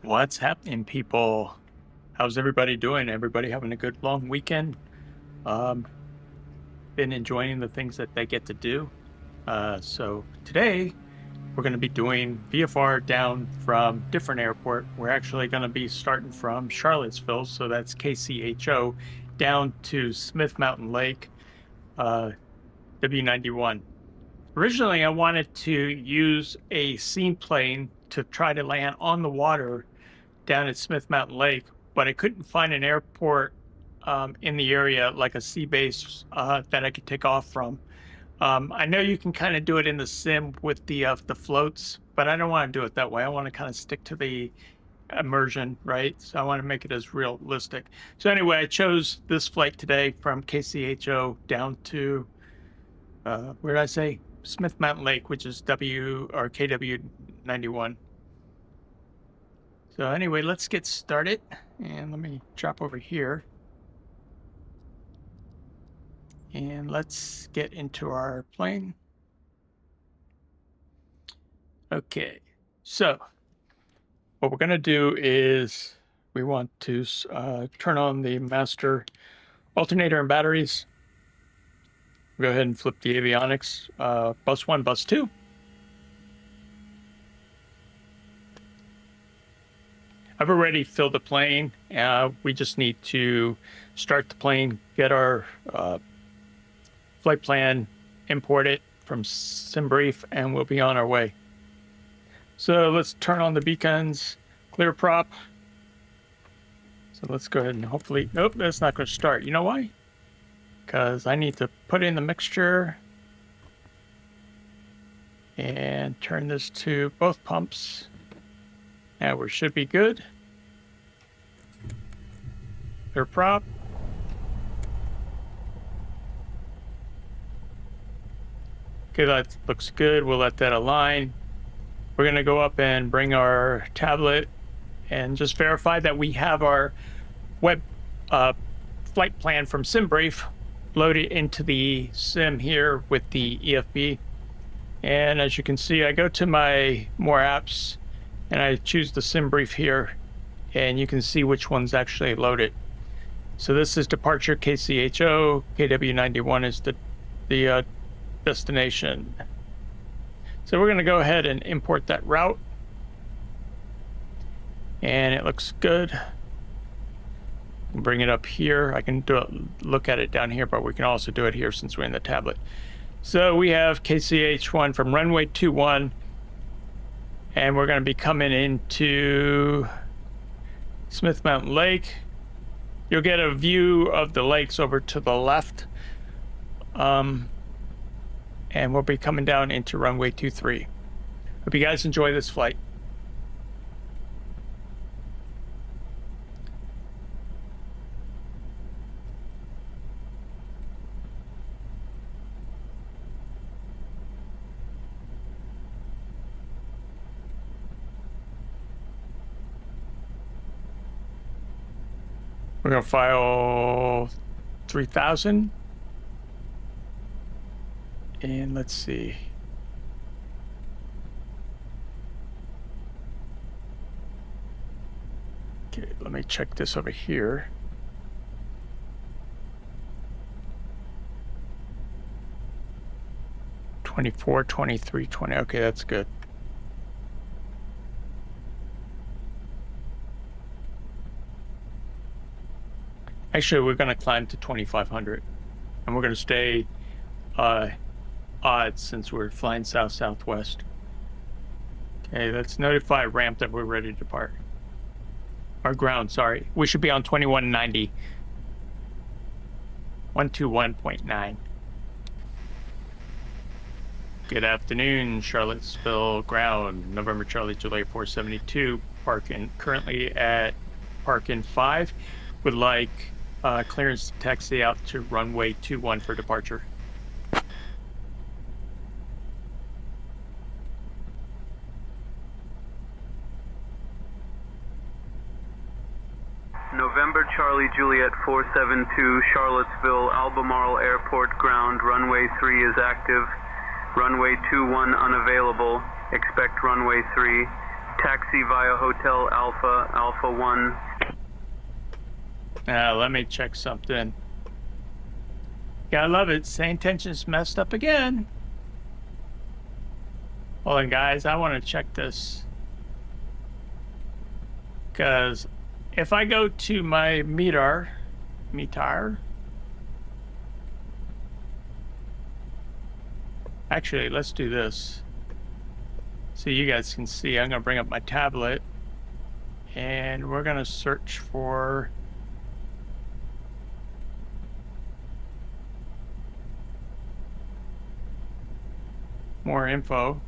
What's happening, people? How's everybody doing? Everybody having a good long weekend? Been enjoying the things that they get to do. So today we're going to be doing VFR down from different airport. We're actually going to be starting from Charlottesville, so that's KCHO, down to Smith Mountain Lake, W91. Originally, I wanted to use a seaplane to try to land on the water down at Smith Mountain Lake, but I couldn't find an airport in the area, like a sea base that I could take off from. I know you can kind of do it in the sim with the floats, but I don't want to do it that way. I want to kind of stick to the immersion, right? So I want to make it as realistic. So anyway, I chose this flight today from KCHO down to where did I say? Smith Mountain Lake, which is KW91. So anyway, let's get started, and let me drop over here, and let's get into our plane. Okay, so what we're going to do is we want to turn on the master alternator and batteries. Go ahead and flip the avionics, bus 1, bus 2. I've already filled the plane. We just need to start the plane, get our flight plan, import it from SimBrief, and we'll be on our way. So let's turn on the beacons, clear prop. So let's go ahead and hopefully, nope, that's not going to start. You know why? Because I need to put in the mixture and turn this to both pumps. Now we should be good. Clear prop. Okay, that looks good. We'll let that align. We're going to go up and bring our tablet and just verify that we have our web flight plan from SimBrief loaded into the sim here with the EFB. And as you can see, I go to my more apps and I choose the SimBrief here, and you can see which one's actually loaded. So this is departure KCHO, KW91 is the destination. So we're going to go ahead and import that route, and it looks good. Bring it up here. I can look at it down here, but we can also do it here since we're in the tablet. So we have KCH1 from runway 21, and we're going to be coming into Smith Mountain Lake. You'll get a view of the lakes over to the left, and we'll be coming down into runway 23. Hope you guys enjoy this flight. We're going to file 3000. And let's see. Okay, let me check this over here. $24, $23, $20. Okay, that's good. Actually, we're going to climb to 2,500, and we're going to stay odd since we're flying south-southwest. Okay, let's notify ramp that we're ready to depart. Or ground, sorry. We should be on 2190. 121.9. Good afternoon, Charlottesville ground. November Charlie Juliet 472. Parking currently at park-in 5. Would like clearance to taxi out to runway 21 for departure. November Charlie Juliet 472, Charlottesville, Albemarle Airport ground. Runway 3 is active. Runway 21 unavailable. Expect runway 3. Taxi via Hotel Alpha, Alpha 1. Let me check something. Gotta love it. Same tension's messed up again. Hold on, guys. I want to check this. Because if I go to my meter, actually, let's do this. So you guys can see, I'm going to bring up my tablet and we're going to search for more info.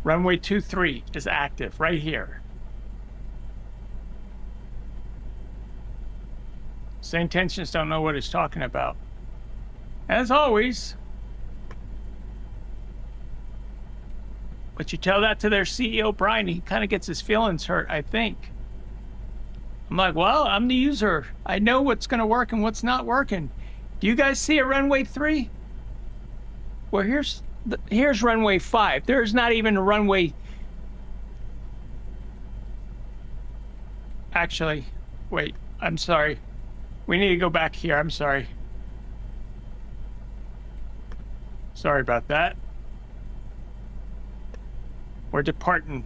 Runway 23 is active right here. Same tensions don't know what it's talking about. As always. But you tell that to their CEO, Brian, he kind of gets his feelings hurt, I think. I'm like, well, I'm the user. I know what's going to work and what's not working. Do you guys see a runway 3? Well, here's runway 5. There's not even a runway. Actually, wait, I'm sorry. We need to go back here. I'm sorry. Sorry about that. We're departing.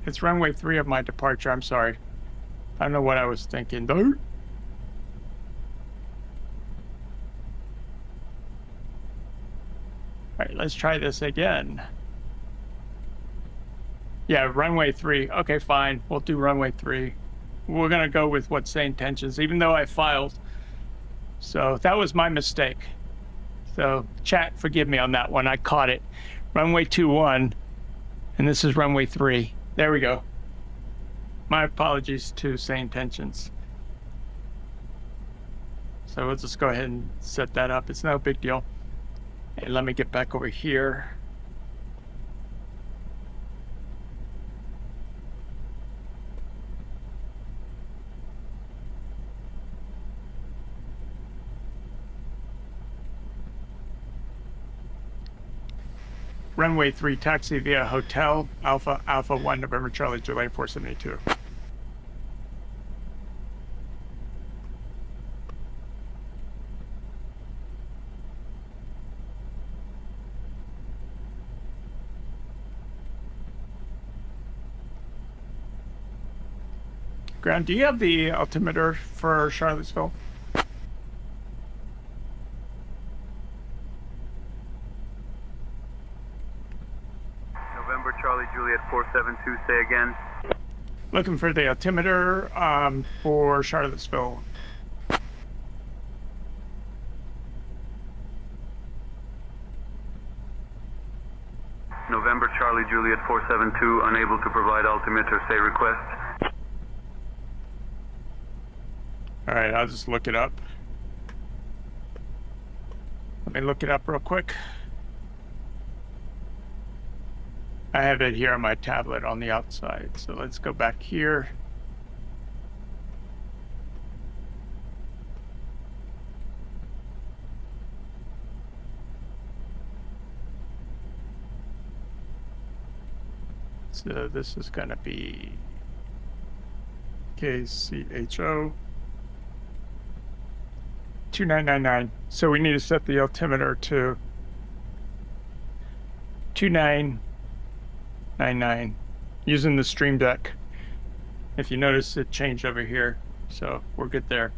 It's runway 3 of my departure. I'm sorry. I don't know what I was thinking. All right, let's try this again. Yeah, runway 3. Okay, fine. We'll do runway 3. We're going to go with what's saying tensions, even though I filed. So that was my mistake. So chat, forgive me on that one. I caught it. Runway 21, and this is runway 3. There we go. My apologies to saying tensions. So we'll just go ahead and set that up. It's no big deal. And let me get back over here. Runway 3 taxi via Hotel Alpha Alpha 1 November Charlie Juliet 472. Ground, do you have the altimeter for Charlottesville? November Charlie Juliet 472, say again. Looking for the altimeter for Charlottesville. November Charlie Juliet 472, unable to provide altimeter, say request. All right, I'll just look it up. Let me look it up real quick. I have it here on my tablet on the outside. So let's go back here. So this is going to be KCHO 2999. So we need to set the altimeter to 2999 using the Stream Deck. If you notice, it changed over here. So we're good there.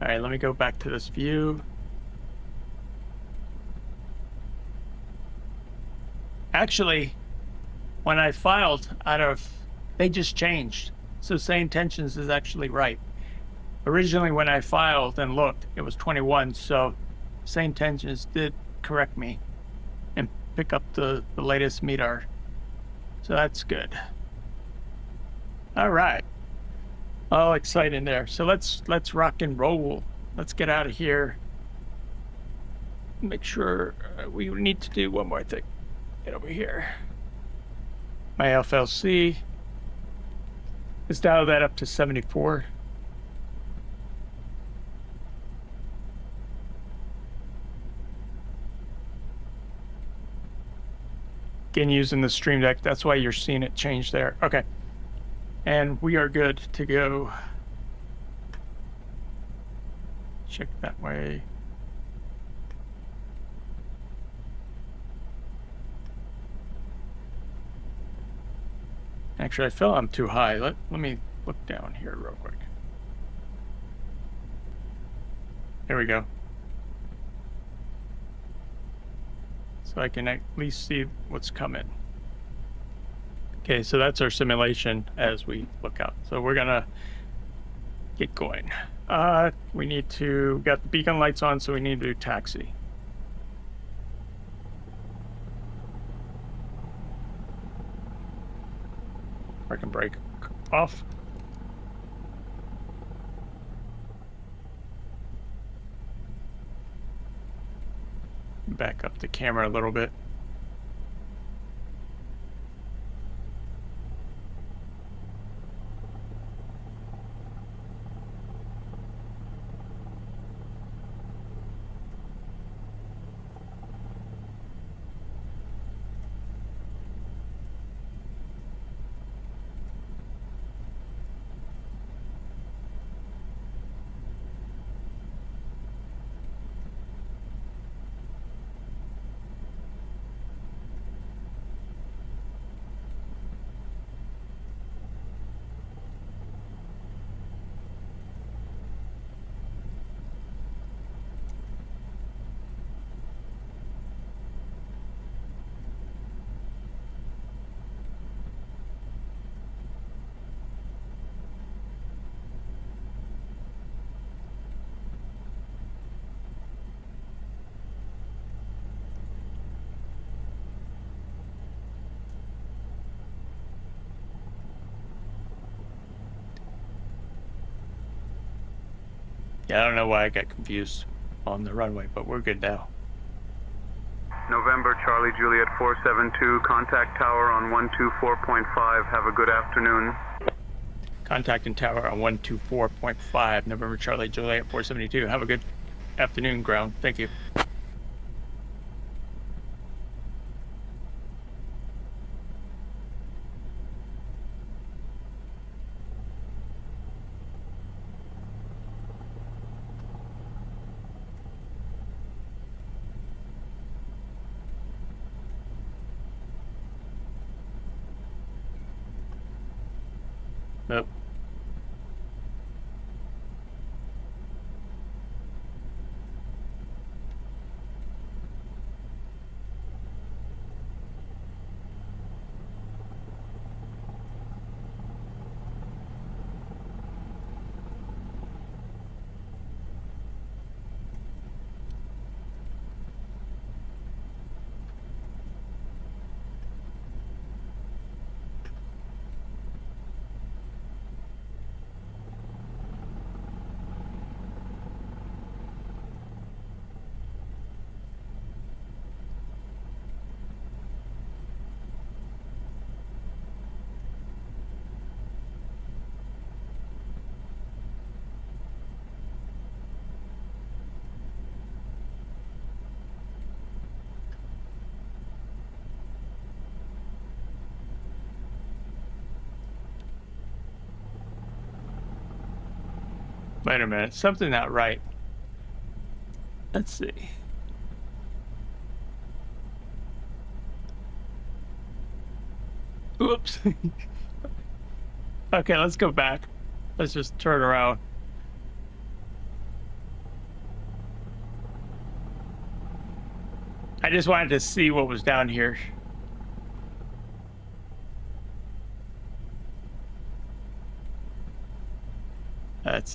All right, let me go back to this view. Actually, when I filed they just changed. So saying tensions is actually right. Originally, when I filed and looked, it was 21. So saying tensions did correct me and pick up the latest METAR. So that's good. All right. All exciting there. So let's rock and roll. Let's get out of here. Make sure we need to do one more thing. Get over here. My FLC. Let's dial that up to 74. Again, using the Stream Deck. That's why you're seeing it change there. Okay. And we are good to go. Check that way. Actually, I feel I'm too high. Let me look down here real quick. There we go. So I can at least see what's coming. Okay, so that's our simulation as we look out. So we're gonna get going. We got the beacon lights on, so we need to do taxi. Park and brake off. Back up the camera a little bit. Yeah, I don't know why I got confused on the runway, but we're good now. November, Charlie Juliet 472, contact tower on 124.5. Have a good afternoon. Contacting tower on 124.5, November Charlie Juliet 472. Have a good afternoon, ground. Thank you. Nope. Wait a minute, something not right. Let's see. Oops. Okay, let's go back. Let's just turn around. I just wanted to see what was down here.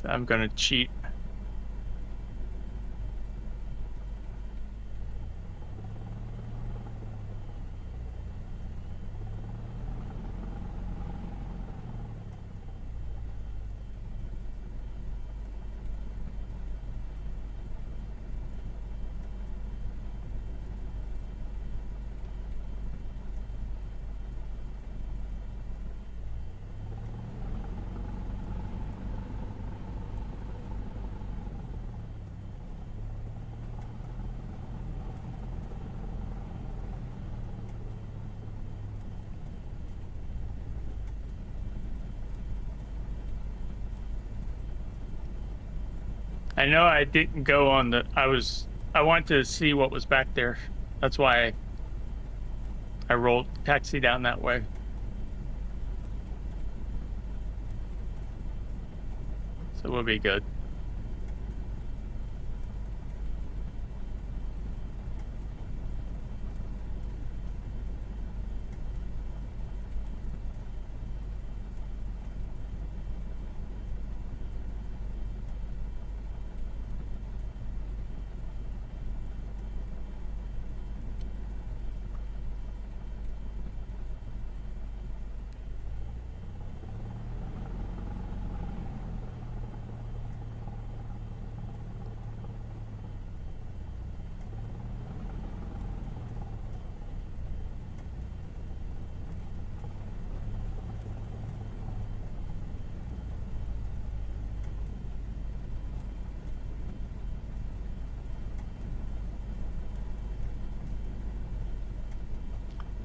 I'm gonna cheat. I know I didn't go on the, I wanted to see what was back there. That's why I rolled taxi down that way. So we'll be good.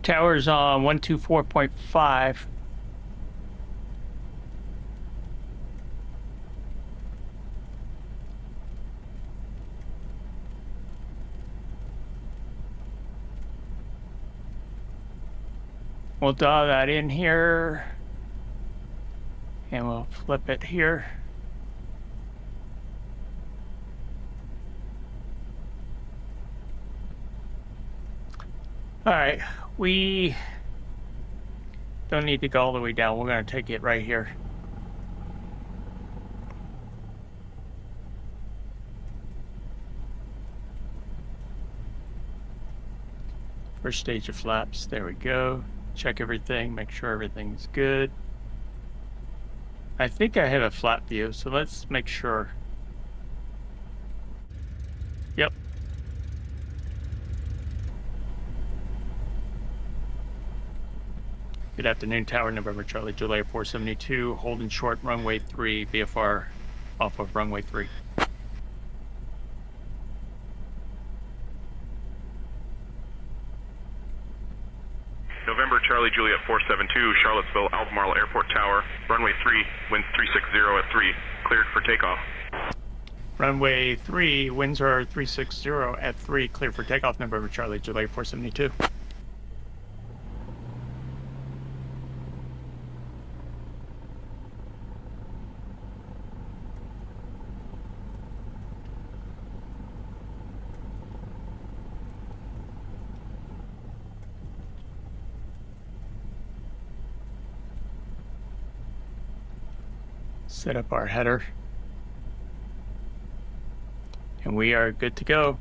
Tower's on 124.5. We'll dial that in here and we'll flip it here. All right, we don't need to go all the way down. We're going to take it right here. First stage of flaps. There we go. Check everything, make sure everything's good. I think I have a flap view, so let's make sure. Yep. Good afternoon, Tower, November Charlie Juliet 472, holding short runway 3, VFR off of runway 3. November Charlie Juliet 472, Charlottesville, Albemarle Airport Tower, runway 3, wind 360 at 3, cleared for takeoff. Runway 3, winds are 360 at 3, clear for takeoff, November Charlie Juliet 472. Set up our header. And we are good to go.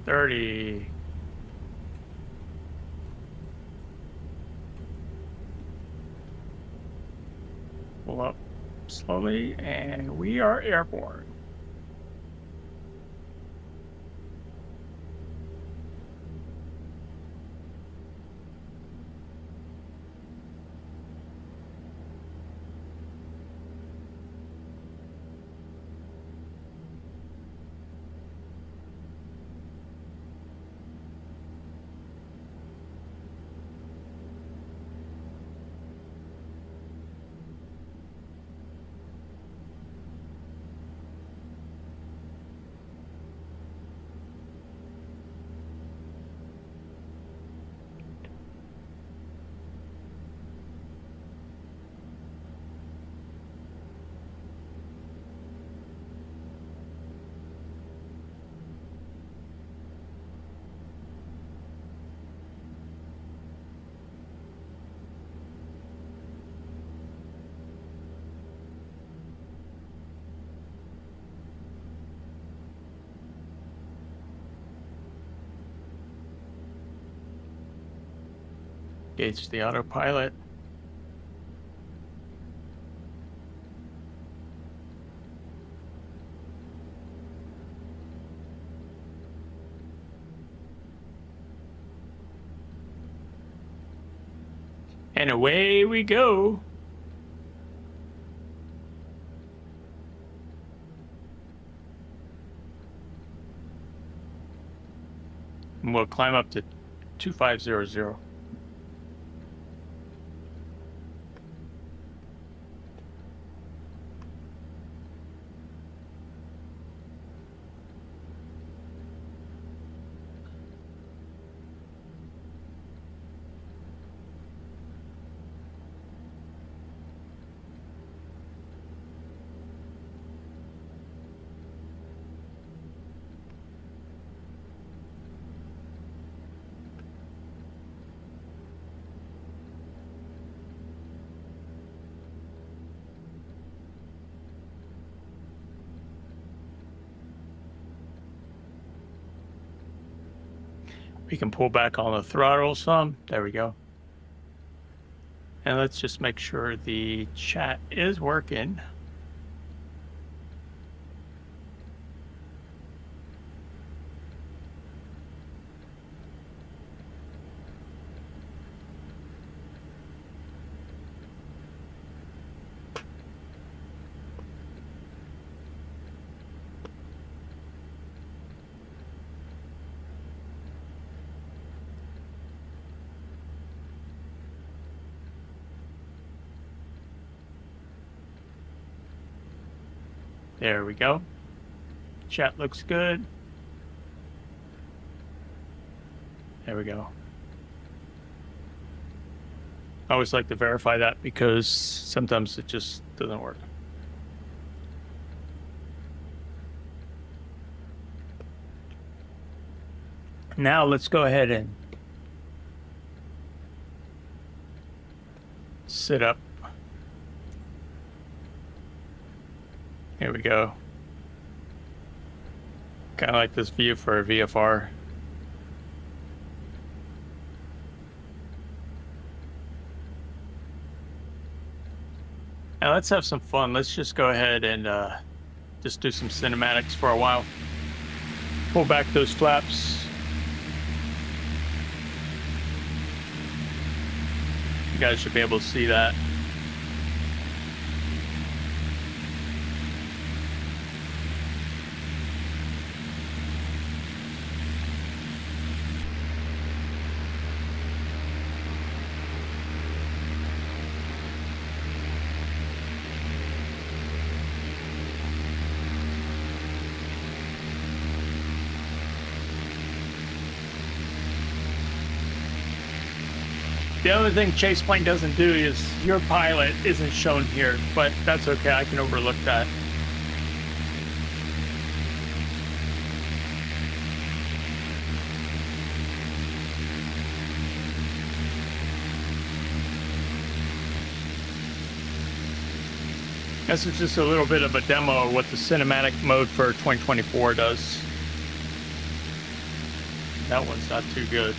$30. Pull up slowly, and we are airborne. Engage the autopilot. And away we go. And we'll climb up to 2500. We can pull back on the throttle some. There we go. And let's just make sure the chat is working. There we go. Chat looks good. There we go. I always like to verify that because sometimes it just doesn't work. Now let's go ahead and sit up. Here we go. Kind of like this view for a VFR. Now let's have some fun. Let's just go ahead and just do some cinematics for a while. Pull back those flaps. You guys should be able to see that. The other thing chase plane doesn't do is your pilot isn't shown here, but that's okay. I can overlook that. This is just a little bit of a demo of what the cinematic mode for 2024 does. That one's not too good.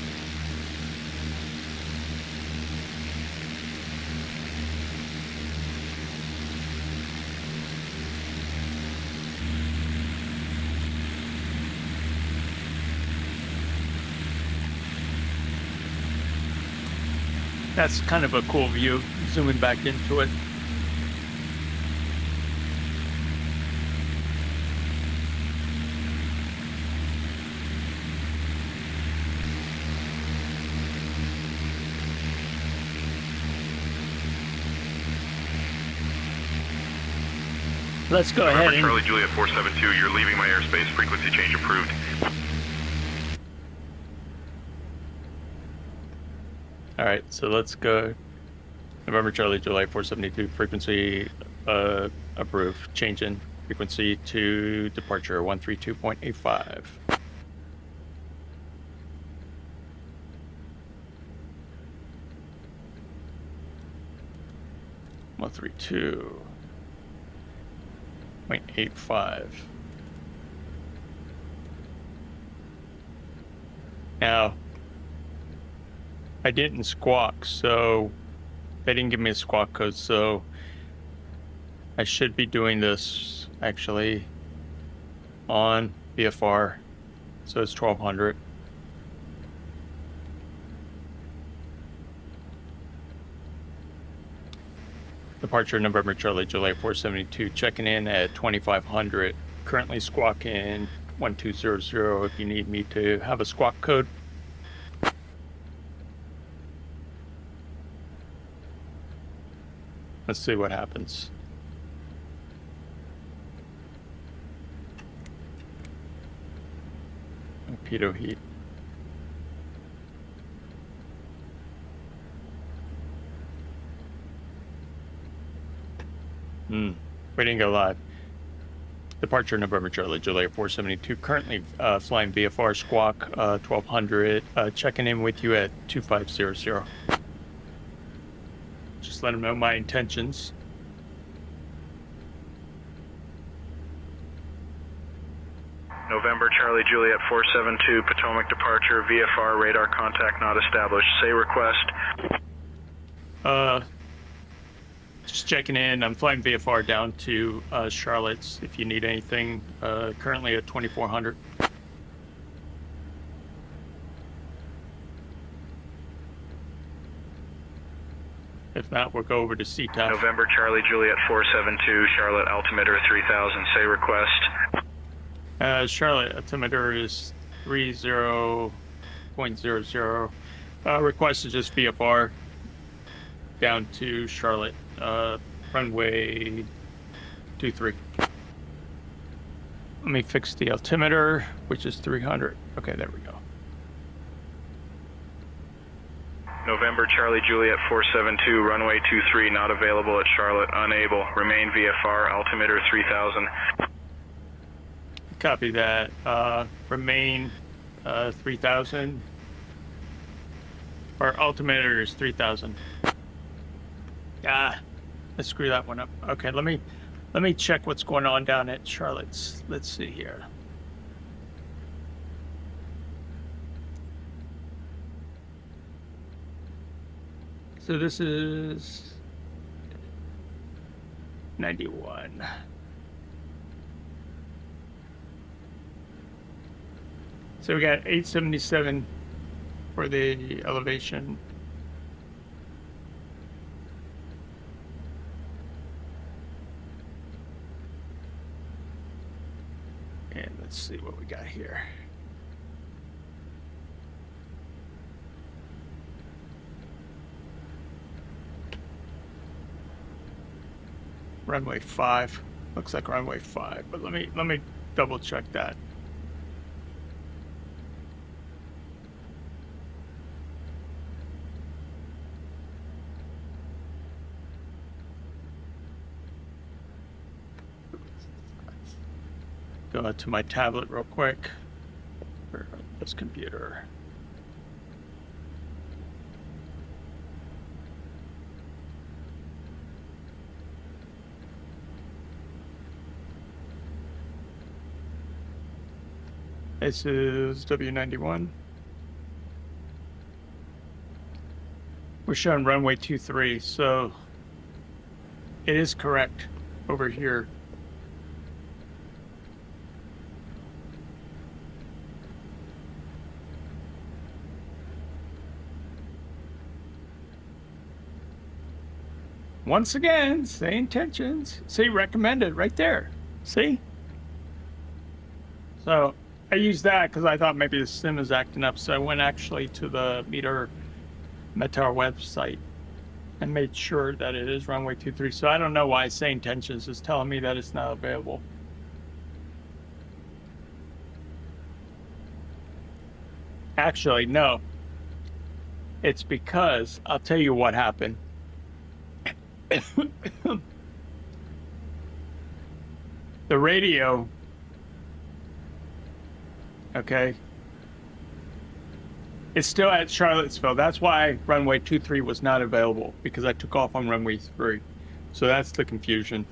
That's kind of a cool view, zooming back into it. Let's go ahead and... Charlie Juliet 472, you're leaving my airspace. Frequency change approved. All right, so let's go. November Charlie July 472, frequency approved. Change in frequency to departure 132.85. One 132.85. Now, I didn't squawk, so they didn't give me a squawk code, so I should be doing this actually on VFR, so it's 1200. Departure November Charlie Juliet 472, checking in at 2500, currently squawking 1200 if you need me to have a squawk code. Let's see what happens. Pitot heat. We didn't go live. Departure November Charlie Juliet 472, currently flying VFR squawk 1200, checking in with you at 2500. Just let them know my intentions. November Charlie Juliet 472, Potomac departure, VFR radar contact not established. Say request. Just checking in. I'm flying VFR down to Charlotte's if you need anything. Currently at 2400. If not, we'll go over to CTAF. November Charlie Juliet 472, Charlotte altimeter 3000. Say request. Charlotte altimeter is 30.00. Request is just VFR down to Charlotte, runway 23. Let me fix the altimeter, which is 300. Okay, there we go. November Charlie Juliet 472, runway 23, not available at Charlotte, unable. Remain VFR, altimeter 3000. Copy that. Remain 3000. Our altimeter is 3000. Ah, let's screw that one up. Okay, let me check what's going on down at Charlotte's. Let's see here. So this is 91. So we got 877 for the elevation. And let's see what we got here. Runway 5. Looks like runway 5, but let me double check that. Go to my tablet real quick. Or this computer. This is W91. We're showing runway 23, so it is correct over here. Once again, say intentions. See, recommended right there. See? So I used that because I thought maybe the sim is acting up. So I went actually to the Meteor website and made sure that it is runway 23. So I don't know why say intentions is telling me that it's not available. Actually, no. It's because I'll tell you what happened. The radio, okay, it's still at Charlottesville. That's why runway 23 was not available, because I took off on runway 3. So that's the confusion.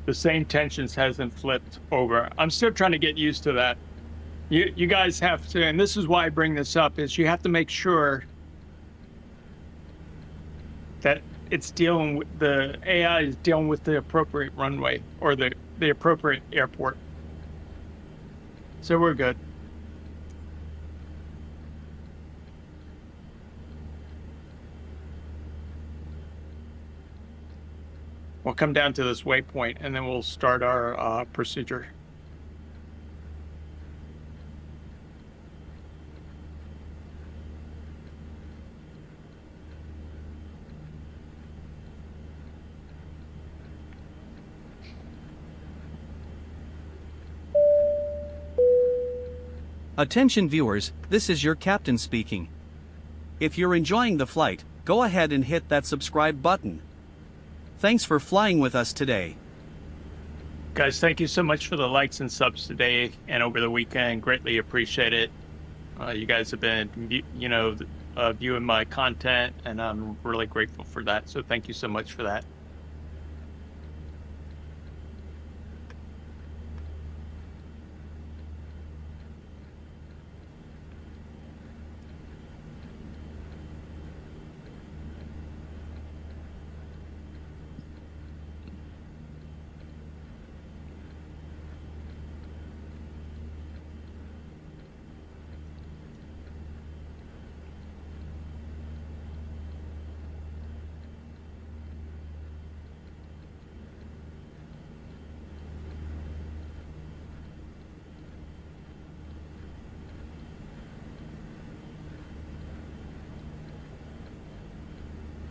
The same tensions hasn't flipped over. I'm still trying to get used to that. You guys have to, and this is why I bring this up, is you have to make sure that it's dealing with the AI is dealing with the appropriate runway or the appropriate airport. So we're good. We'll come down to this waypoint and then we'll start our procedure. Attention viewers, this is your captain speaking. If you're enjoying the flight, go ahead and hit that subscribe button. Thanks for flying with us today. Guys, thank you so much for the likes and subs today and over the weekend. Greatly appreciate it. You guys have been, viewing my content, and I'm really grateful for that. So thank you so much for that.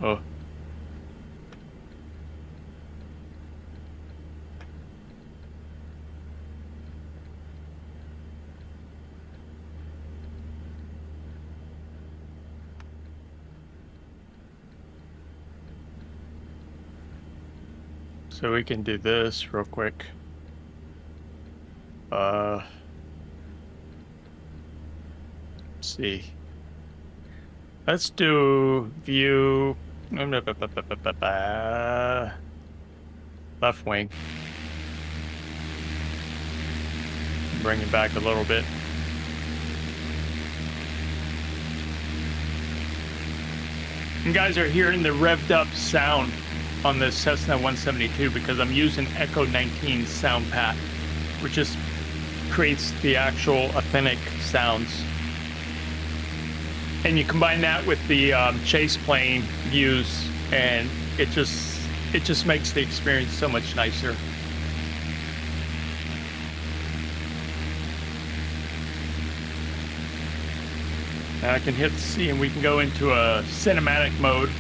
Oh. So we can do this real quick. Let's see. Let's do view left wing. Bring it back a little bit. You guys are hearing the revved up sound on this Cessna 172 because I'm using KW91 sound pack, which just creates the actual authentic sounds. And you combine that with the chase plane views, and it just makes the experience so much nicer. Now I can hit C and we can go into a cinematic mode.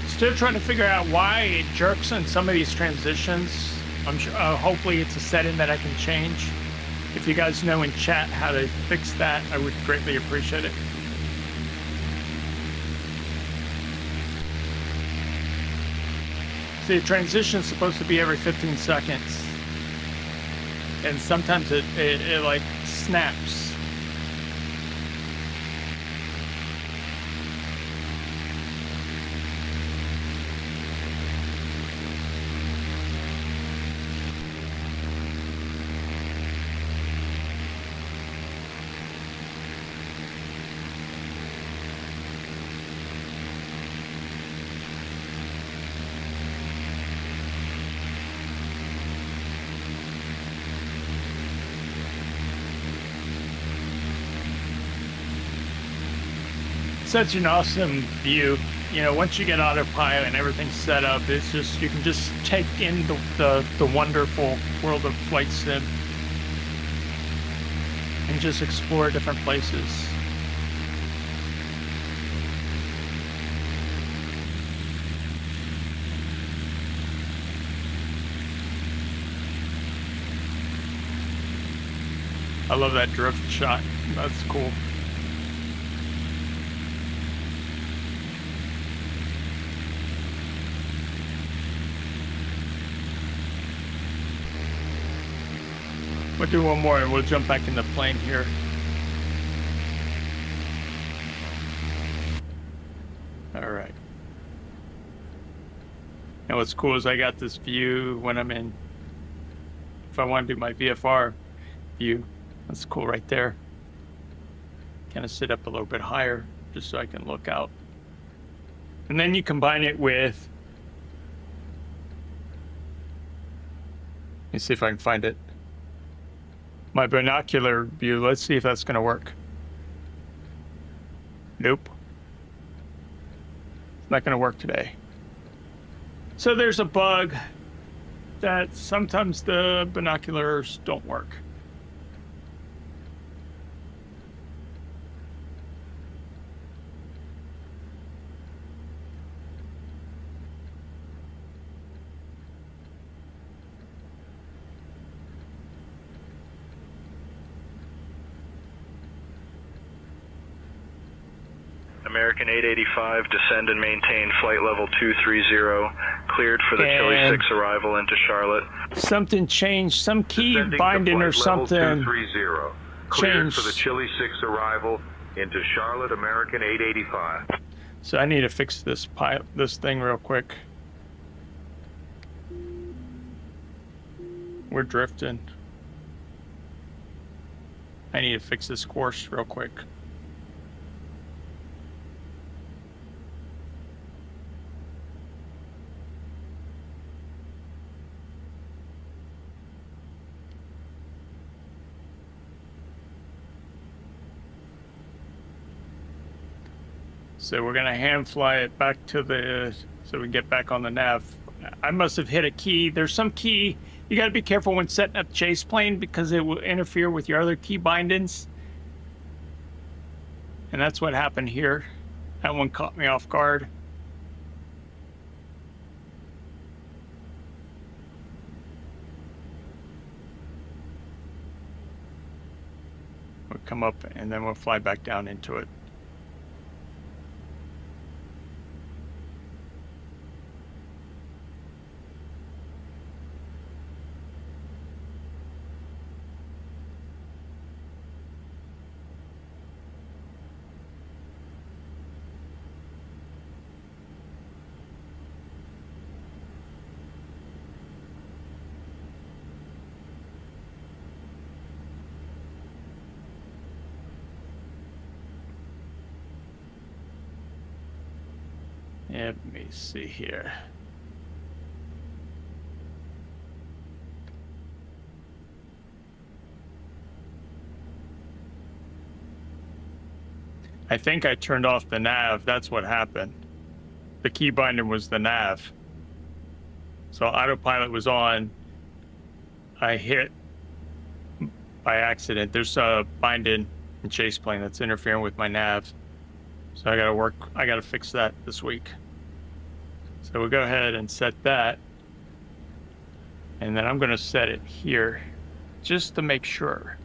Still trying to figure out why it jerks on some of these transitions. I'm sure, hopefully it's a setting that I can change. If you guys know in chat how to fix that, I would greatly appreciate it. See, the transition is supposed to be every 15 seconds. And sometimes it like snaps. Such an awesome view. You know, once you get autopilot and everything's set up, it's just, you can just take in the wonderful world of flight sim and just explore different places. I love that drift shot. That's cool. We'll do one more and we'll jump back in the plane here. All right. And what's cool is I got this view when I'm in, if I want to do my VFR view, that's cool right there. Kind of sit up a little bit higher just so I can look out. And then you combine it with, let me see if I can find it. My binocular view, let's see if that's going to work. Nope. It's not going to work today. So there's a bug that sometimes the binoculars don't work. American 885, descend and maintain flight level 230, cleared for the Chile 6 arrival into Charlotte. Something changed, some key Descending binding to or flight level something 230, cleared changed. for the Chile 6 arrival into Charlotte, American 885. So I need to fix this thing real quick. We're drifting. I need to fix this course real quick. So we're gonna hand fly it back to the, so we get back on the nav. I must have hit a key. There's some key. You gotta be careful when setting up chase plane because it will interfere with your other key bindings. And that's what happened here. That one caught me off guard. We'll come up and then we'll fly back down into it. Let me see here. I think I turned off the nav. That's what happened. The key binder was the nav. So autopilot was on. I hit by accident. There's a binding and chase plane that's interfering with my nav. So I gotta fix that this week. So we'll go ahead and set that. And then I'm gonna set it here just to make sure.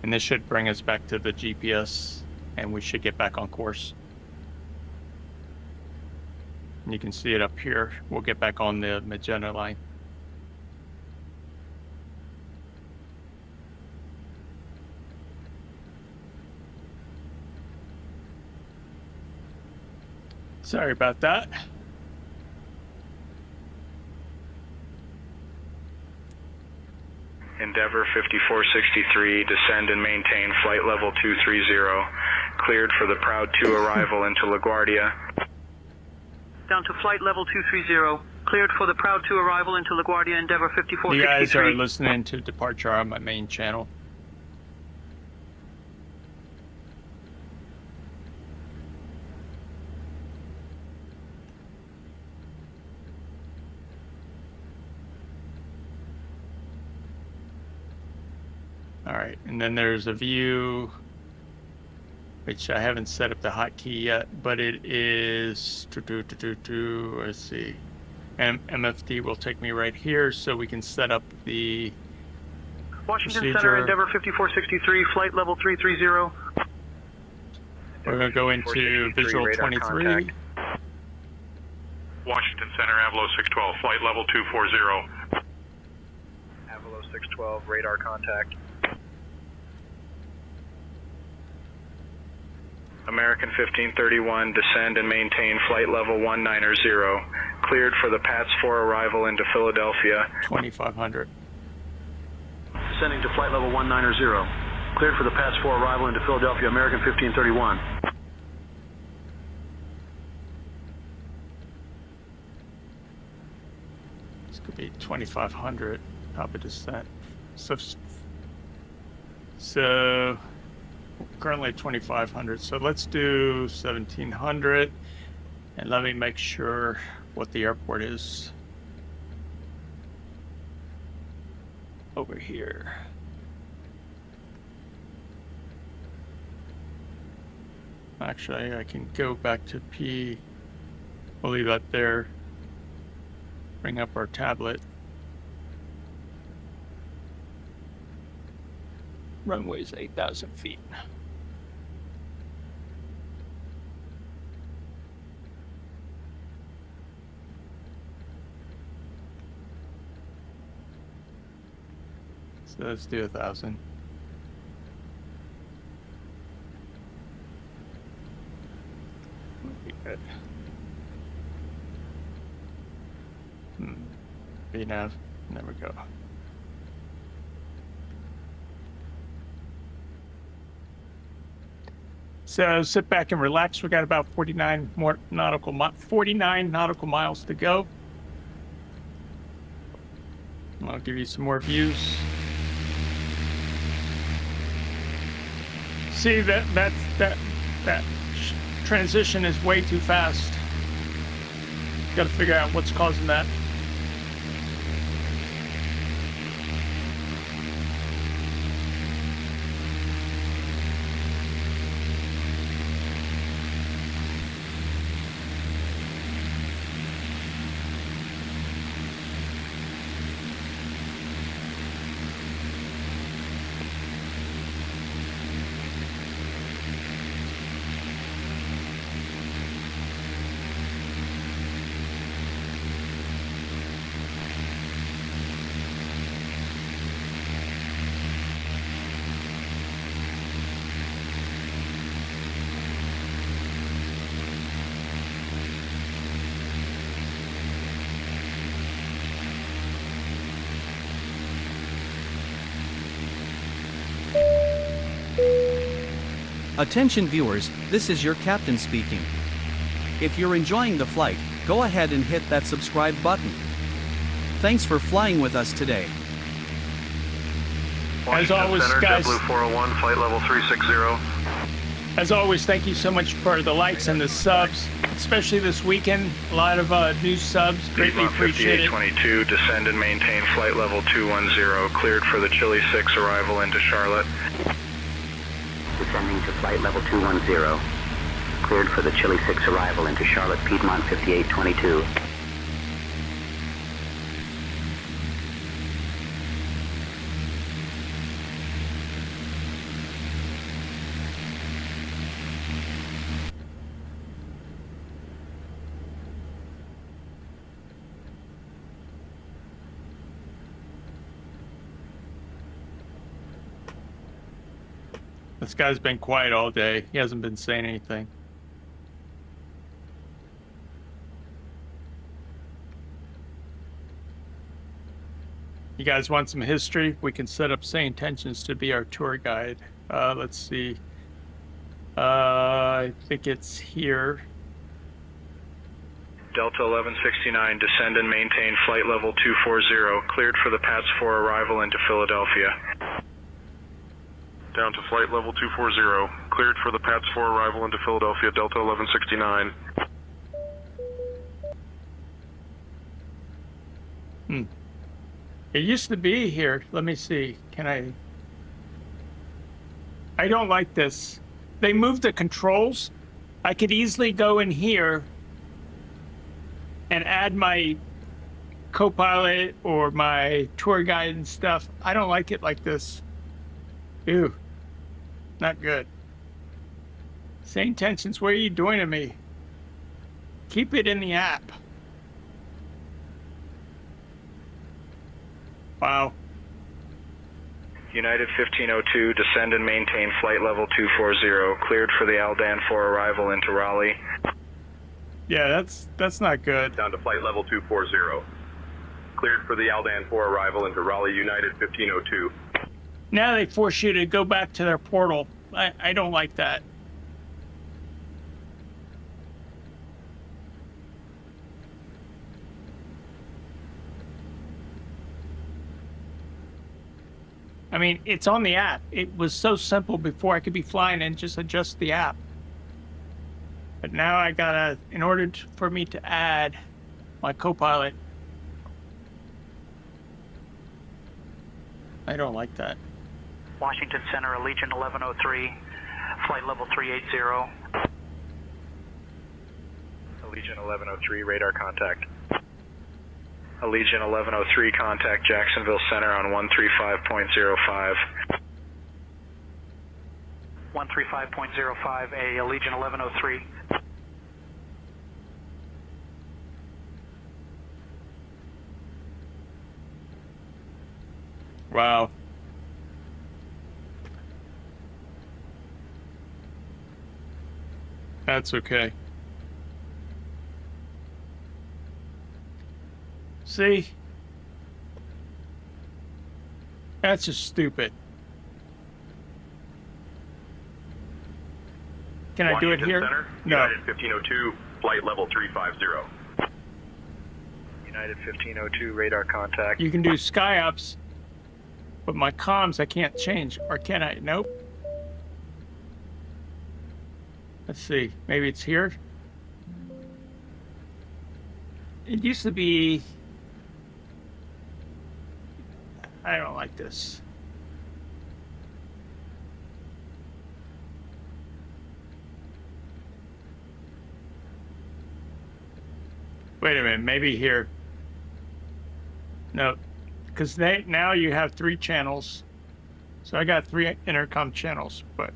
And this should bring us back to the GPS and we should get back on course. And you can see it up here. We'll get back on the magenta line. Sorry about that. Endeavor 5463, descend and maintain flight level 230, cleared for the Proud 2 arrival into LaGuardia. Down to flight level 230, cleared for the Proud 2 arrival into LaGuardia, Endeavor 5463. You guys are listening to Departure on my main channel. All right, and then there's a view, which I haven't set up the hotkey yet, but it is, let's see, MFD will take me right here so we can set up the Washington procedure. Center, Endeavor 5463, flight level 330. We're going to go into visual 23. Washington Center, Avalo 612, flight level 240. 612, radar contact. American 1531, descend and maintain flight level 190, cleared for the PATS 4 arrival into Philadelphia. 2500. Descending to flight level 190, cleared for the PATS 4 arrival into Philadelphia, American 1531. This could be 2500, top of descent. So currently 2500, so let's do 1700, and let me make sure what the airport is over here. Actually, I can go back to P. We'll leave that there. Bring up our tablet. Runway's 8,000 feet. So let's do 1,000. Would be good. VNav, there we go. So sit back and relax. We got about 49 nautical miles to go. I'll give you some more views. See that transition is way too fast. Got to figure out what's causing that. Attention viewers, this is your captain speaking. If you're enjoying the flight, go ahead and hit that subscribe button. Thanks for flying with us today. As always, guys, JetBlue 401, flight level 360. as always, thank you so much for the likes and the subs, especially this weekend. A lot of new subs, greatly appreciate it. 5822, descend and maintain flight level 210, cleared for the Chile 6 arrival into Charlotte. Descending to flight level 210, cleared for the Chile 6 arrival into Charlotte, Piedmont 5822. This guy's been quiet all day. He hasn't been saying anything. You guys want some history? We can set up St. Intentions to be our tour guide. Let's see. I think it's here. Delta 1169, descend and maintain flight level 240, cleared for the PATS 4 arrival into Philadelphia. Down to flight level 240, cleared for the PATS 4 arrival into Philadelphia, Delta 1169. It used to be here. Let me see. I don't like this. They moved the controls. I could easily go in here and add my co-pilot or my tour guide and stuff. I don't like it like this. Ew. Not good. St. Intentions, what are you doing to me? Keep it in the app. Wow. United 1502, descend and maintain flight level 240, cleared for the Aldan for arrival into Raleigh. Yeah, that's not good. Down to flight level 240. Cleared for the Aldan for arrival into Raleigh, United 1502. Now they force you to go back to their portal. I don't like that. I mean, it's on the app. It was so simple before. I could be flying and just adjust the app. But now I gotta, in order for me to add my co-pilot, I don't like that. Washington Center, Allegiant 1103, flight level 380. Allegiant 1103, radar contact. Allegiant 1103, contact Jacksonville Center on 135.05. 135.05, a Allegiant 1103. Wow. That's okay. See? That's just stupid. Can I do it Washington here? Center, No. United 1502, flight level 350. United 1502, radar contact. You can do sky ups, but my comms I can't change. Or can I? Nope. Let's see. Maybe it's here. It used to be... I don't like this. Wait a minute, maybe here. No, because now you have 3 channels. So I got 3 intercom channels, but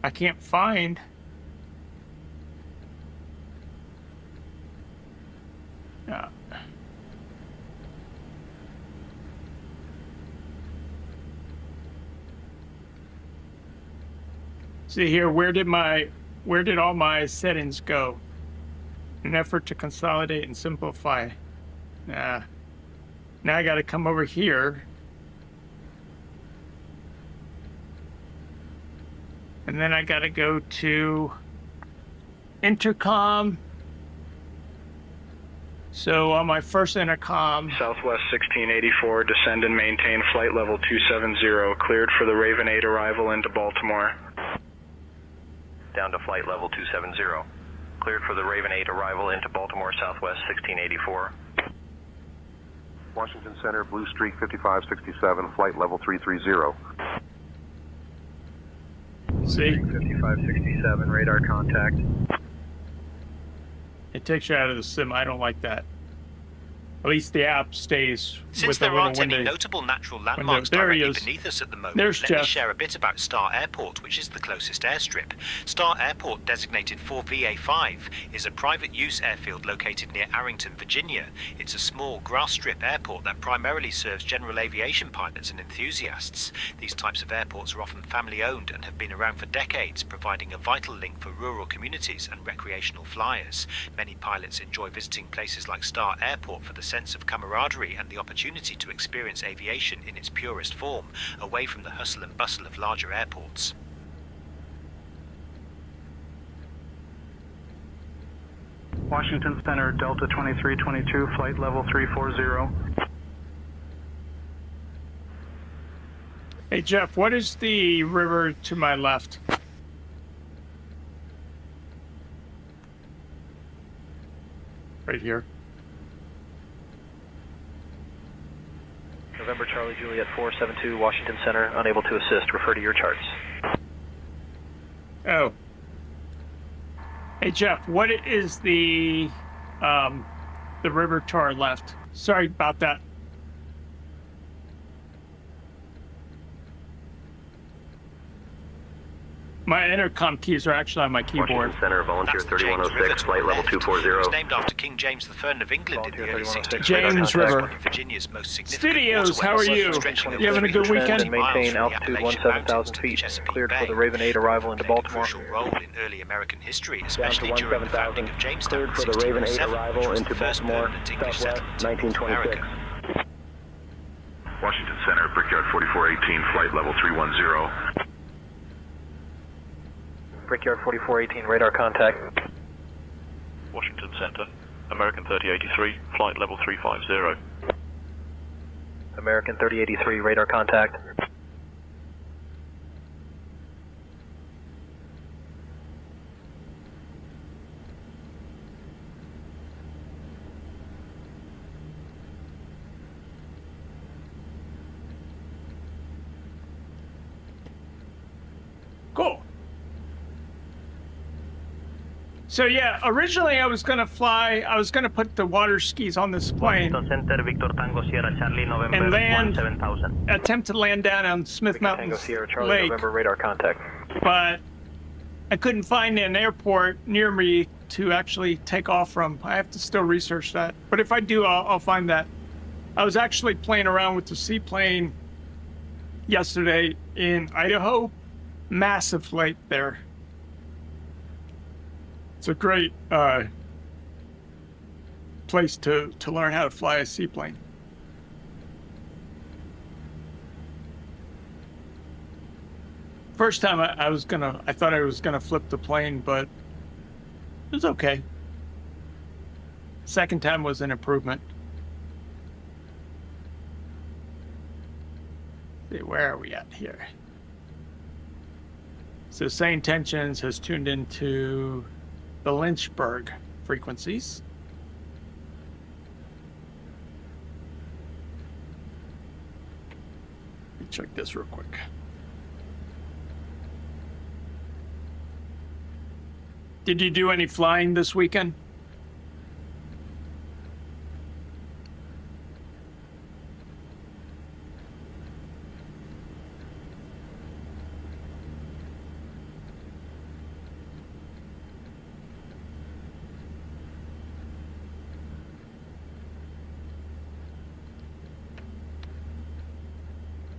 I can't find... See here, where did all my settings go? An effort to consolidate and simplify. Now I got to come over here. And then I got to go to intercom. So on my first intercom, Southwest 1684, descend and maintain flight level 270, cleared for the Raven 8 arrival into Baltimore. Down to flight level 270. Cleared for the Raven 8 arrival into Baltimore Southwest 1684. Washington Center, Blue Streak 5567, flight level 330. see, 5567, radar contact. it takes you out of the sim. I don't like that. At least the app stays Since with the there little aren't any window. notable natural landmarks There he directly is. beneath us at the moment, There's let Jeff. me share a bit about Starr Airport, which is the closest airstrip. Starr Airport, designated for VA5, is a private-use airfield located near Arrington, Virginia. It's a small grass strip airport that primarily serves general aviation pilots and enthusiasts. These types of airports are often family-owned and have been around for decades, providing a vital link for rural communities and recreational flyers. Many pilots enjoy visiting places like Starr Airport for the sense of camaraderie and the opportunity to experience aviation in its purest form, away from the hustle and bustle of larger airports. Washington Center, Delta 2322, flight level 340. Hey Jeff, what is the river to my left? Right here. November Charlie Juliet 472, Washington Center, unable to assist. Refer to your charts. Oh. Hey Jeff, what is the river to our left? Sorry about that. My intercom keys are actually on my keyboard. Washington Center, Volunteer That's the James River 3106, to flight the level left. It 240. was named after King James III of England in the early 1600s. James River. One of Virginia's most significant Studios, how are you? stretching You having a good over weekend? 350 miles Maintain from the altitude Appalachian 17,000 Mountains to the feet. Chesapeake Cleared for Bay. the Raven 8 arrival into Played a Baltimore. crucial role in early American history, Down especially to during the founding 17,000. of Jamestown in Cleared for the Raven 8 1607, arrival which was into the first Baltimore, permanent English Southwest, settlement in North 1926. America. Washington Center, Brickyard 4418, flight level 310. Brickyard 4418, radar contact. Washington Center, American 3083, flight level 350. American 3083, radar contact. Cool. So yeah, originally I was gonna put the water skis on this plane Center, Victor Tango Sierra Charlie, November and land, 7000. attempt to land down on Smith Mountain Tango Sierra Charlie, Lake, November, radar contact. but I couldn't find an airport near me to actually take off from. I have to still research that, but if I do, I'll find that. I was actually playing around with the seaplane yesterday in Idaho. Massive lake there. It's a great place to learn how to fly a seaplane. First time I thought I was gonna flip the plane, but it was okay. Second time was an improvement. Let's see, where are we at here? So Sane Tensions has tuned into the Lynchburg frequencies. Let me check this real quick. Did you do any flying this weekend?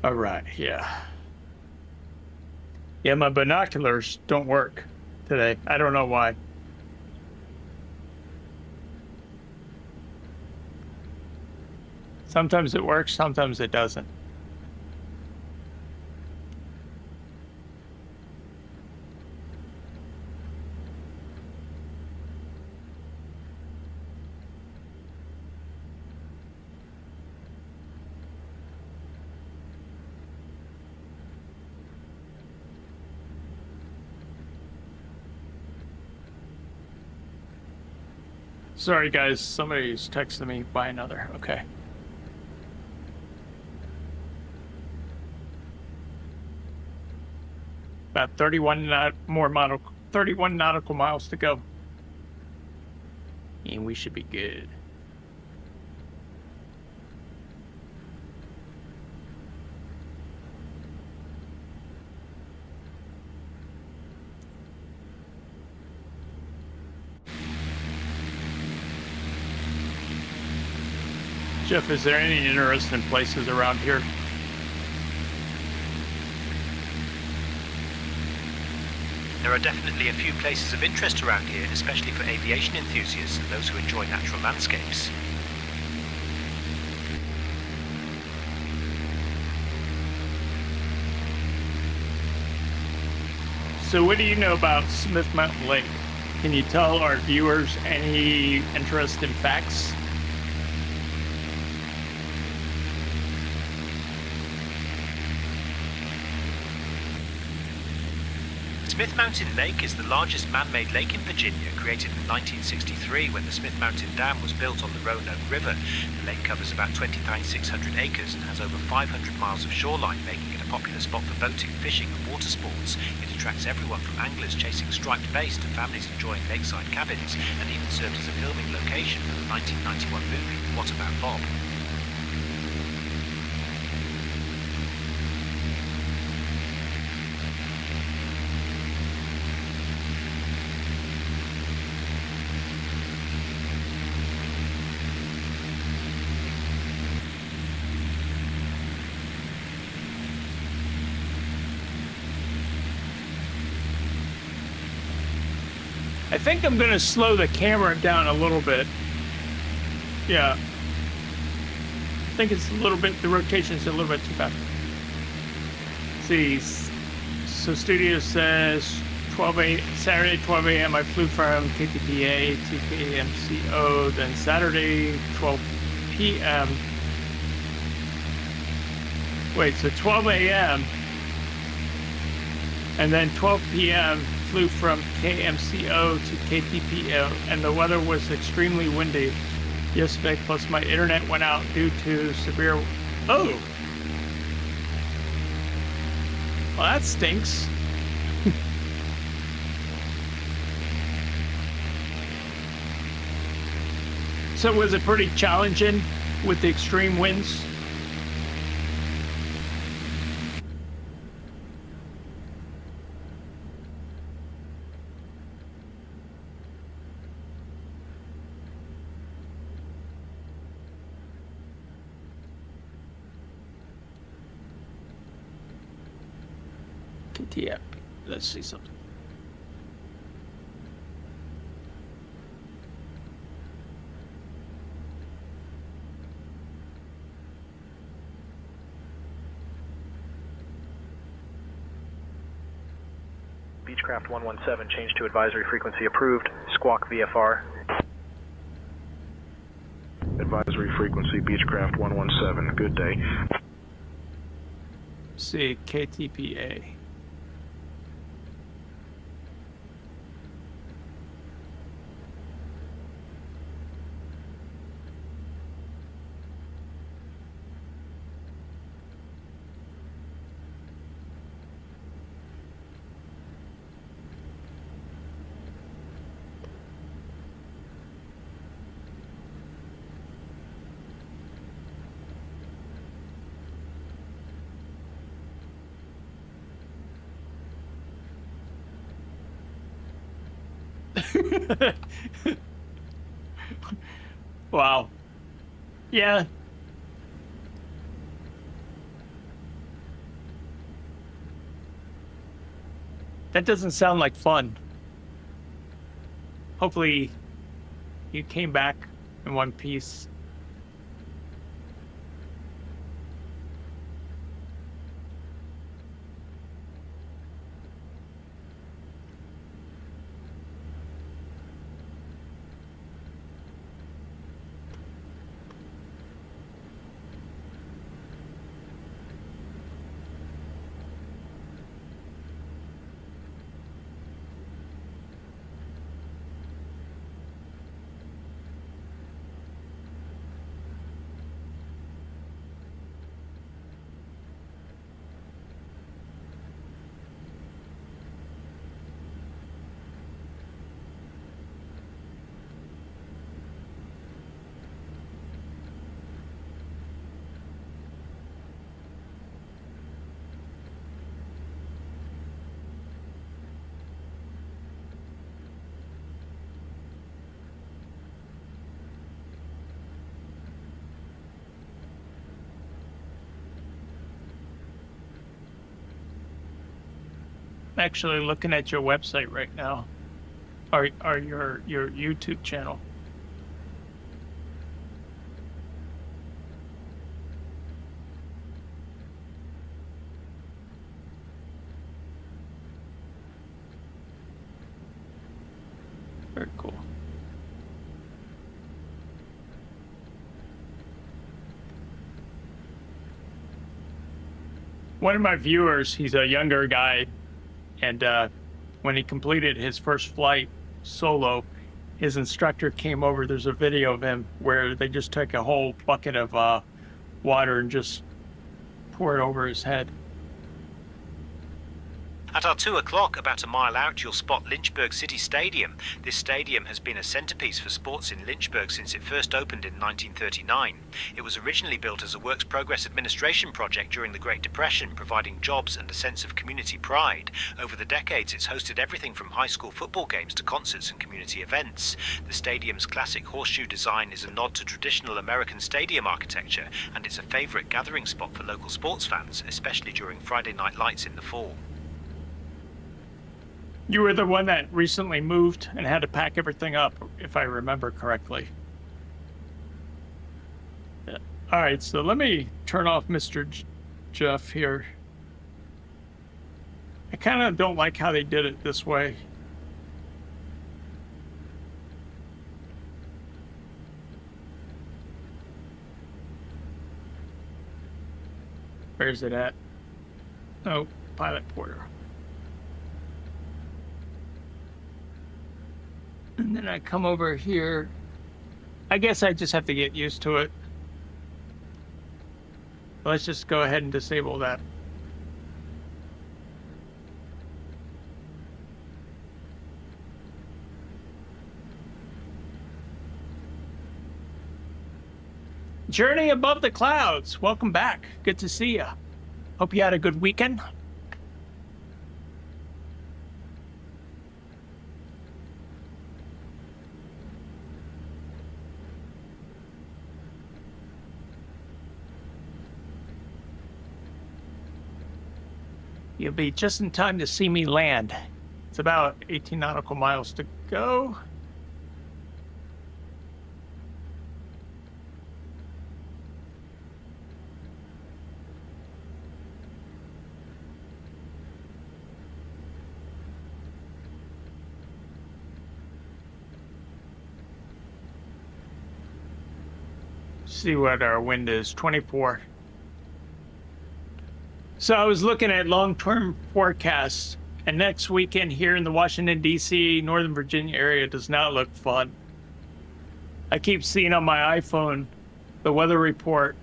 All right, yeah. Yeah, my binoculars don't work today. I don't know why. Sometimes it works, sometimes it doesn't. Sorry guys, somebody's texting me by another. Okay. About 31 nautical miles to go. And we should be good. Jeff, is there any interesting places around here? There are definitely a few places of interest around here, especially for aviation enthusiasts and those who enjoy natural landscapes. So what do you know about Smith Mountain Lake? Can you tell our viewers any interesting facts? Smith Mountain Lake is the largest man-made lake in Virginia, created in 1963 when the Smith Mountain Dam was built on the Roanoke River. The lake covers about 20,600 acres and has over 500 miles of shoreline, making it a popular spot for boating, fishing and water sports. It attracts everyone from anglers chasing striped bass to families enjoying lakeside cabins, and even served as a filming location for the 1991 movie What About Bob? I think I'm going to slow the camera down a little bit. Yeah. I think it's a little bit, the rotation's a little bit too fast. See, so studio says 12 a, Saturday 12 a.m. I flew from KTPA to KMCO, then Saturday 12 p.m. Wait, so 12 a.m. and then 12 p.m. flew from KMCO to KTPO, and the weather was extremely windy yesterday, plus my internet went out due to severe... Oh! Well, that stinks. So was it pretty challenging with the extreme winds? KTF. Let's see something. Beechcraft 117, change to advisory frequency approved. Squawk VFR. Advisory frequency, Beechcraft 117. Good day. See, KTPA. Wow. Yeah. That doesn't sound like fun. Hopefully you came back in one piece. I'm actually looking at your website right now, or your YouTube channel. Very cool. One of my viewers, he's a younger guy, and when he completed his first flight solo, his instructor came over. There's a video of him where they just took a whole bucket of water and just pour it over his head. At our 2 o'clock, about a mile out, you'll spot Lynchburg City Stadium. This stadium has been a centerpiece for sports in Lynchburg since it first opened in 1939. It was originally built as a Works Progress Administration project during the Great Depression, providing jobs and a sense of community pride. Over the decades, it's hosted everything from high school football games to concerts and community events. The stadium's classic horseshoe design is a nod to traditional American stadium architecture, and it's a favorite gathering spot for local sports fans, especially during Friday Night Lights in the fall. You were the one that recently moved and had to pack everything up, if I remember correctly. Yeah. All right, so let me turn off Mr. Jeff here. I kind of don't like how they did it this way. Where's it at? Oh, pilot porter. And then I come over here. I guess I just have to get used to it. Let's just go ahead and disable that. Journey above the clouds. Welcome back. Good to see you. Hope you had a good weekend. You'll be just in time to see me land. It's about 18 nautical miles to go. See what our wind is, 24. So I was looking at long-term forecasts, and next weekend here in the Washington, D.C., Northern Virginia area does not look fun. I keep seeing on my iPhone the weather report.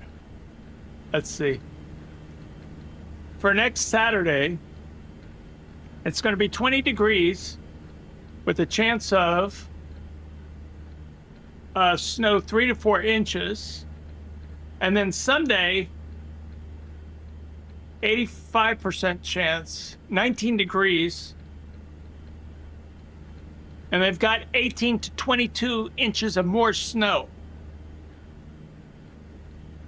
Let's see. For next Saturday, it's going to be 20 degrees with a chance of snow 3 to 4 inches. And then Sunday, 85% chance, 19 degrees. And they've got 18 to 22 inches of more snow.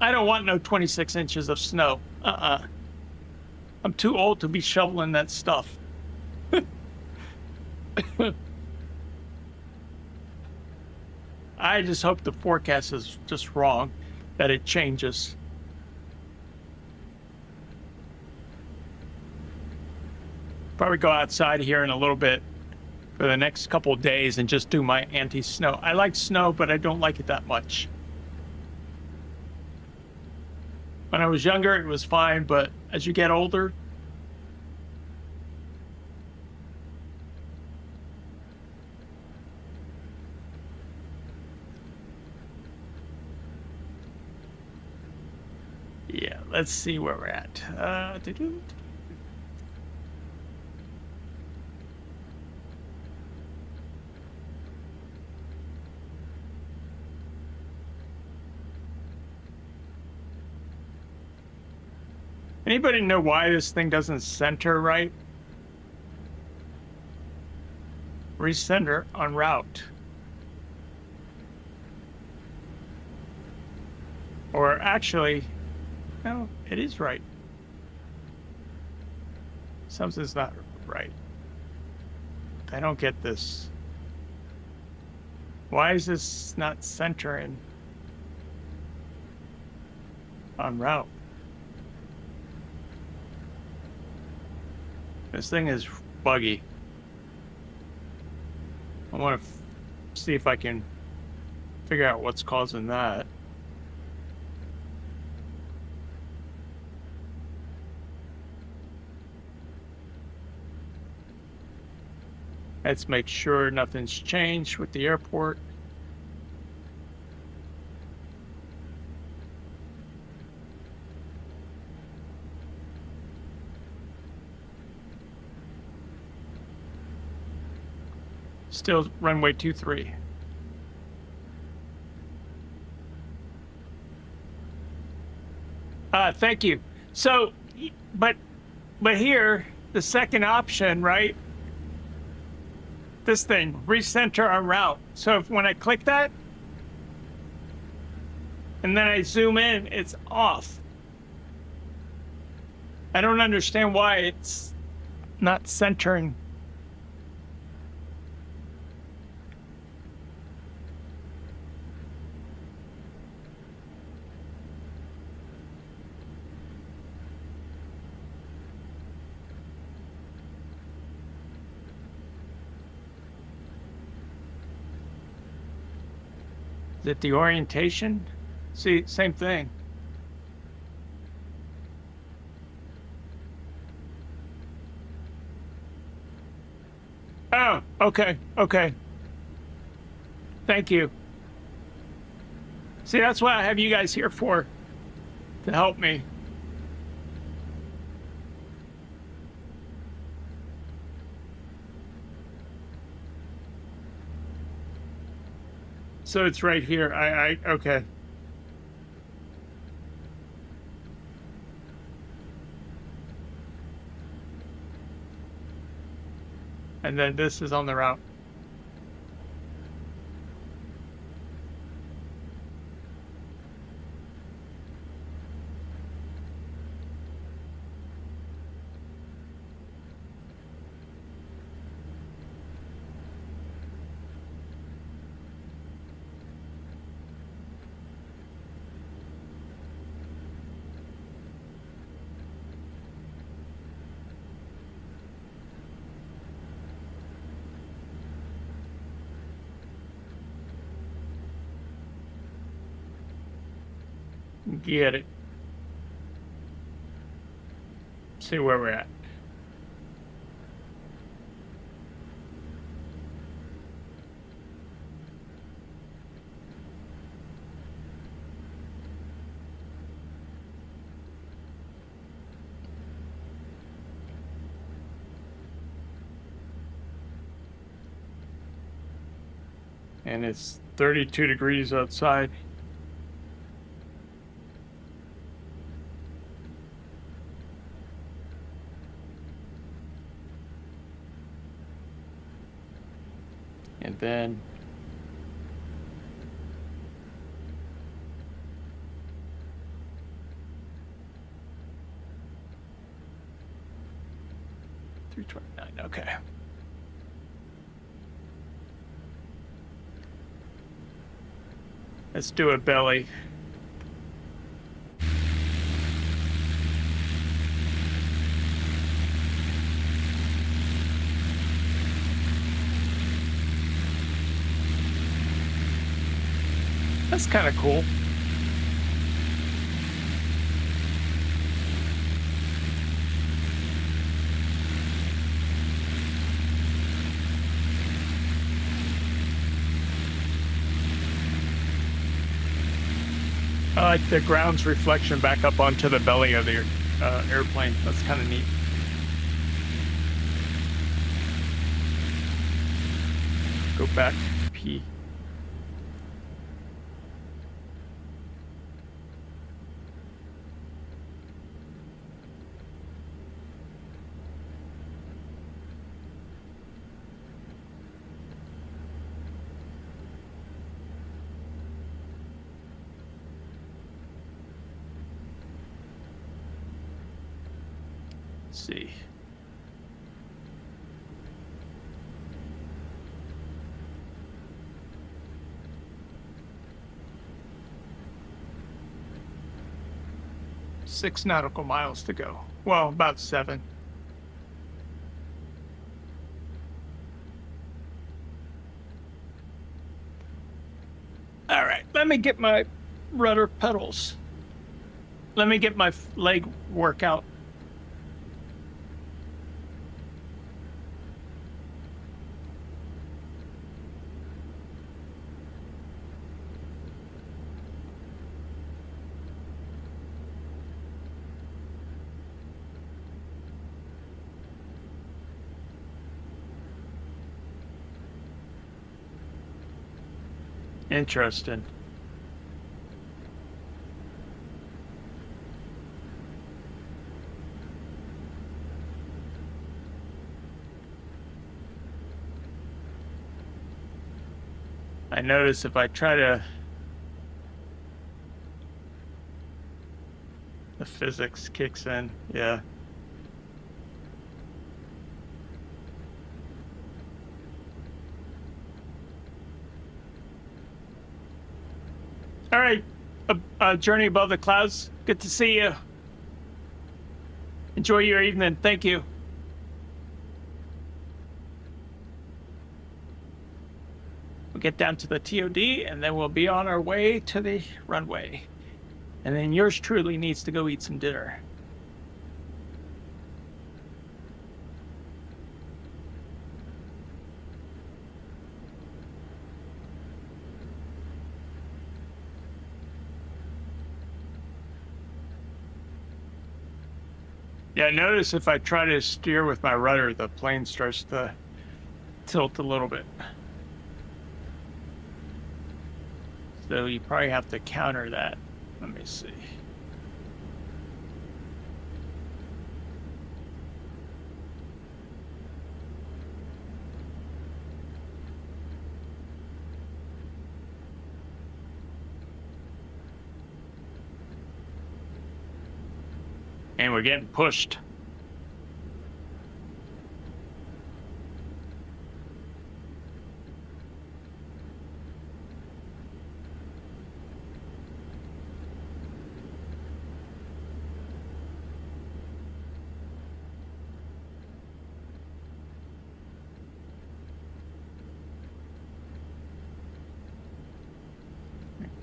I don't want no 26 inches of snow. I'm too old to be shoveling that stuff. I just hope the forecast is just wrong, that it changes. Probably go outside here in a little bit for the next couple of days and just do my anti-snow. I like snow, but I don't like it that much. When I was younger, it was fine, but as you get older, yeah, let's see where we're at. Anybody know why this thing doesn't center right? Recenter on route. Or actually, no, it is right. Something's not right. I don't get this. Why is this not centering on route? This thing is buggy. I want to see if I can figure out what's causing that. Let's make sure nothing's changed with the airport. Still runway 23. Thank you. So, but here, the second option, right? This thing, recenter on route. So when I click that, and then I zoom in, it's off. I don't understand why it's not centering Is it the orientation? See, same thing. Oh, okay, okay. Thank you. See, that's what I have you guys here for, to help me. So it's right here. Okay. And then this is on the route. Get it. See where we're at. And it's 32 degrees outside. And then $329, okay. Let's do a belly. That's kind of cool. I like the ground's reflection back up onto the belly of the airplane. That's kind of neat. Go back, P. See. Six nautical miles to go. Well, about 7. All right, let me get my rudder pedals. Let me get my leg workout. Interesting. I notice if I try to, the physics kicks in, yeah. All right, Journey Above the Clouds, good to see you. Enjoy your evening, thank you. get down to the TOD, and then we'll be on our way to the runway. And then yours truly needs to go eat some dinner. Yeah, notice if I try to steer with my rudder, the plane starts to tilt a little bit. So you probably have to counter that. Let me see. And we're getting pushed.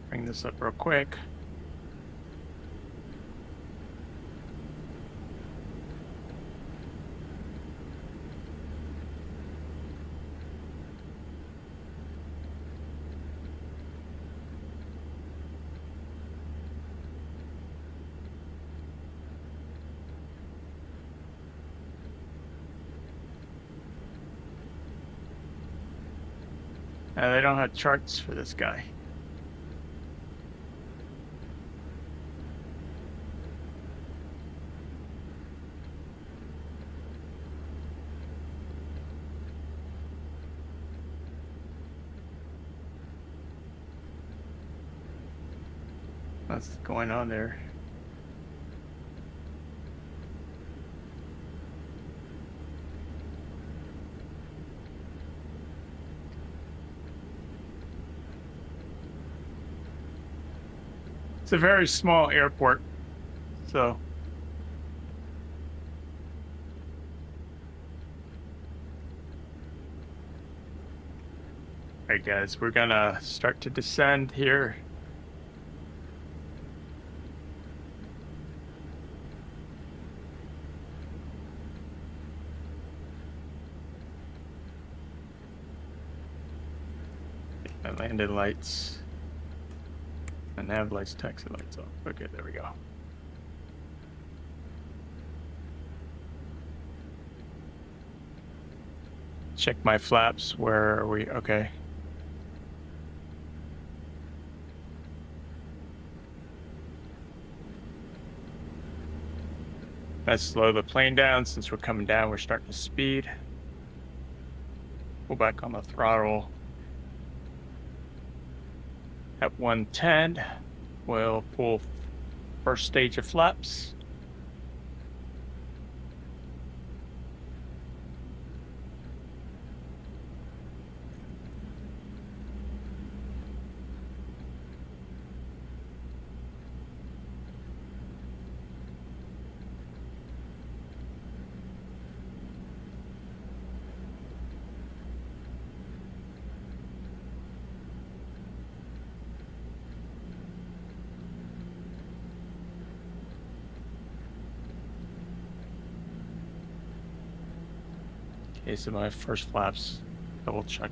Bring this up real quick. They don't have charts for this guy. What's going on there? It's a very small airport, so. All right, guys, we're gonna start to descend here. My landing lights. And nav lights, taxi lights off. Okay, there we go. Check my flaps. Where are we? Okay. Let's slow the plane down. Since we're coming down, we're starting to speed. Pull back on the throttle. At 110, we'll pull first stage of flaps. Okay, so my first flaps, double check.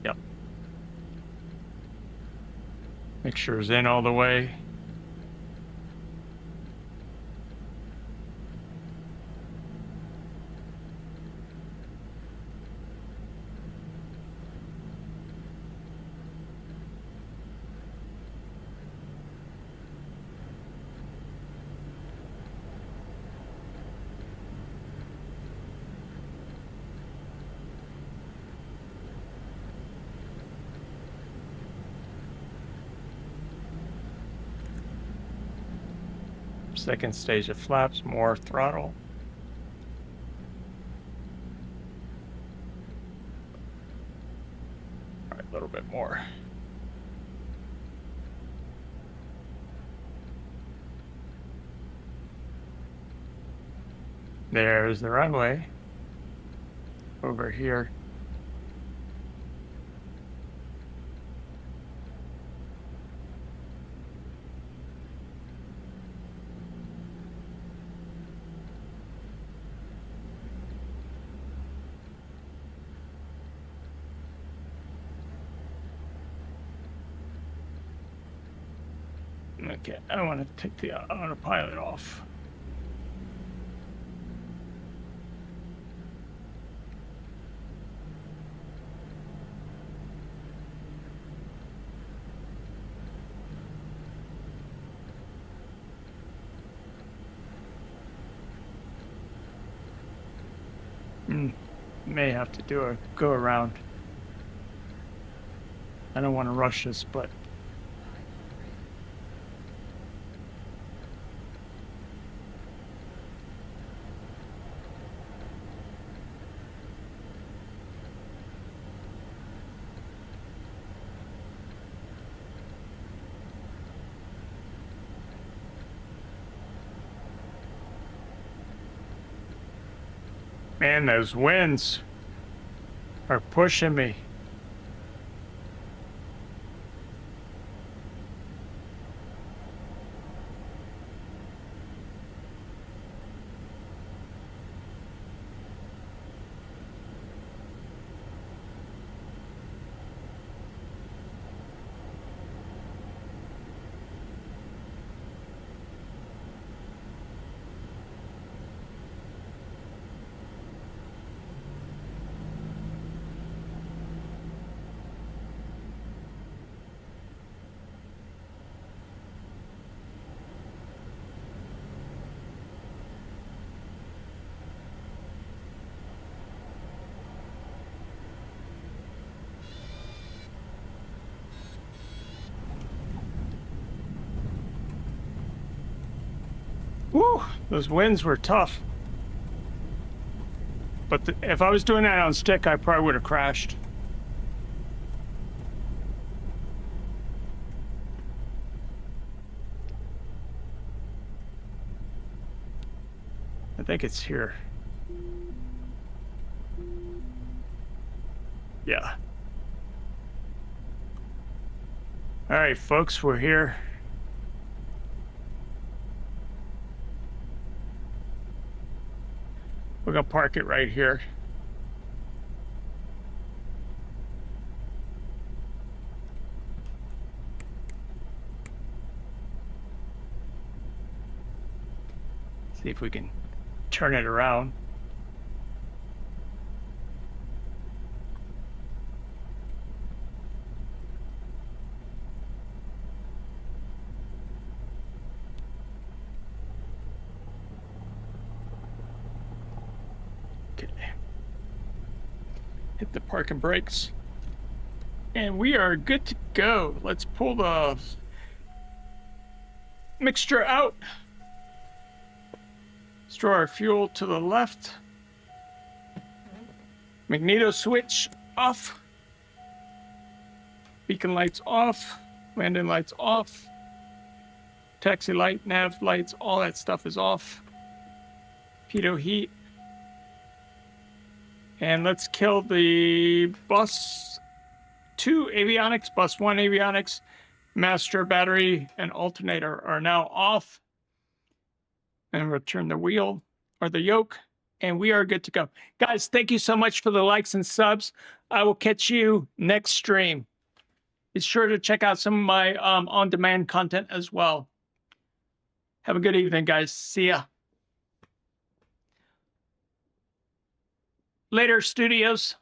Yep. Make sure it's in all the way. Second stage of flaps, more throttle. All right, a little bit more. There's the runway over here. Okay, I want to take the autopilot off. May have to do a go around. I don't want to rush this, but man, those winds are pushing me. Woo, those winds were tough. But if I was doing that on stick, I probably would have crashed. I think it's here. Yeah. All right, folks, we're here. We're gonna park it right here. See if we can turn it around. Hit the parking brakes. And we are good to go. Let's pull the mixture out. Store our fuel to the left. Magneto switch off. Beacon lights off. Landing lights off. Taxi light, nav lights, all that stuff is off. Pitot heat. And let's kill the bus 2 avionics, bus 1 avionics, master battery and alternator are now off. And return the wheel or the yoke, and we are good to go. Guys, thank you so much for the likes and subs. I will catch you next stream. Be sure to check out some of my on-demand content as well. Have a good evening, guys. See ya. Later, studios.